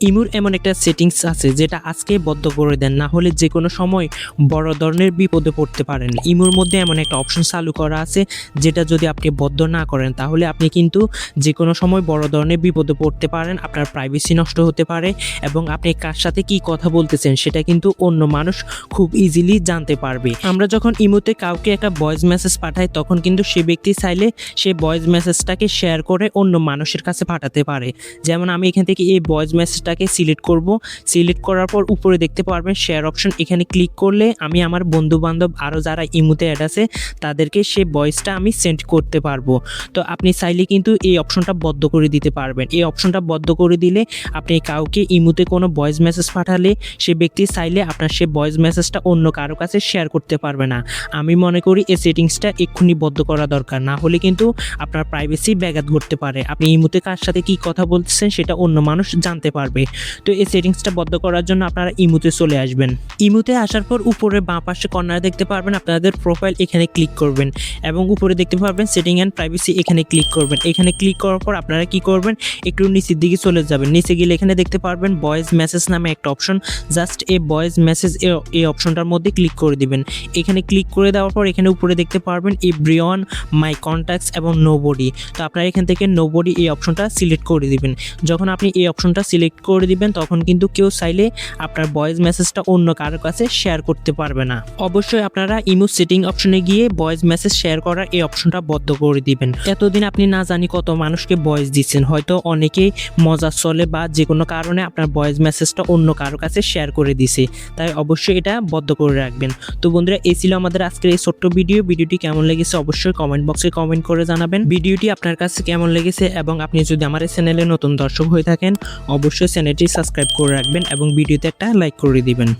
ইমোর এমন একটা সেটিংস আছে যেটা আজকে বন্ধ করে দেন, না হলে যে কোনো সময় বড় ধরনের বিপদে পড়তে পারেন। ইমোর মধ্যে এমন একটা অপশন চালু করা আছে যেটা যদি আপনি বন্ধ না করেন তাহলে আপনি কিন্তু যে কোনো সময় বড় ধরনের বিপদে পড়তে পারেন, আপনার প্রাইভেসি নষ্ট হতে পারে এবং আপনি কার সাথে কি কথা বলতেছেন সেটা কিন্তু অন্য মানুষ খুব ইজিলি জানতে পারবে। আমরা যখন ইমোতে কাউকে একটা ভয়েস মেসেজ পাঠাই তখন কিন্তু সে ব্যক্তি চাইলে সে ভয়েস মেসেজটাকে শেয়ার করে অন্য মানুষের কাছে পাঠাতে পারে। যেমন আমি এখান থেকে এই ভয়েস মেসেজটাকে সিলেক্ট করব। সিলেক্ট করার পর উপরে দেখতে পারবেন শেয়ার অপশন, এখানে ক্লিক করলে আমি আমার বন্ধু বান্ধব আরও যারা ইমোতে অ্যাড আছে তাদেরকে সে ভয়েসটা আমি সেন্ড করতে পারবো। তো আপনি চাইলে কিন্তু এই অপশনটা বন্ধ করে দিতে পারবেন। এই অপশনটা বন্ধ করে দিলে আপনি কাউকে ইমোতে কোনো ভয়েস মেসেজ পাঠালে সে ব্যক্তি চাইলে আপনার সে ভয়েস মেসেজটা অন্য কারো কাছে শেয়ার করতে পারবে না। আমি মনে করি এই সেটিংসটা এক্ষুনি বন্ধ করা দরকার, না হলে কিন্তু আপনার প্রাইভেসি ব্যাঘাত ঘটতে পারে। আপনি ইমোতে কার সাথে কি কথা বলতেছেন সেটা অন্য মানুষ জানতে পারবে। তো এই সেটিংসটা বন্ধ করার জন্য আপনারা ইমোতে চলে আসবেন। ইমোতে আসার পর উপরে বাঁ পাশে কর্নারে দেখতে পারবেন আপনাদের প্রোফাইল, এখানে ক্লিক করবেন এবং উপরে দেখতে পারবেন সেটিং অ্যান্ড প্রাইভেসি, এখানে ক্লিক করবেন। এখানে ক্লিক করার পর আপনারা কি করবেন, একটু নিচের দিকে চলে যাবেন। নিচে গেলে এখানে দেখতে পারবেন ভয়েস মেসেজ নামে একটা অপশন, জাস্ট এই ভয়েস মেসেজ এই অপশনটার মধ্যে ক্লিক করে দিবেন। এখানে ক্লিক করে দেওয়ার পর এখানে উপরে দেখতে পারবেন এভরিওয়ান, মাই কন্ট্যাক্টস এবং নোবডি। তো আপনারা এখান থেকে নোবডি এই অপশনটা সিলেক্ট করে দিবেন। যখন আপনি এই অপশনটা সিলেক্ট করে দিবেন তখন কিন্তু কেউ চাইলে আপনার ভয়েস মেসেজটা অন্য কারোর কাছে শেয়ার করতে পারবে না। অবশ্যই আপনারা ইমো সেটিং অপশনে গিয়ে ভয়েস মেসেজ শেয়ার করার এই অপশনটা বন্ধ করে দিবেন। এতদিন আপনি না জানি কত মানুষকে ভয়েস দিচ্ছেন, হয়তো অনেকেই মজার চলে বা যে কোনো কারণে আপনার ভয়েস মেসেজটা অন্য কারোর কাছে শেয়ার করে দিছে, তাই অবশ্যই এটা বন্ধ করে রাখবেন। তো বন্ধুরা, এই ছিল আমাদের আজকের এই ছোট্ট ভিডিওটি কেমন লেগেছে অবশ্যই কমেন্ট বক্সে কমেন্ট করে জানাবেন। ভিডিওটি আপনার কাছে কেমন লেগেছে এবং আপনি যদি আমার এই চ্যানেলে নতুন দর্শক হয়ে থাকেন অবশ্যই চ্যানেলটি সাবস্ক্রাইব করে রাখবেন এবং ভিডিওতে একটা লাইক করে দিবেন।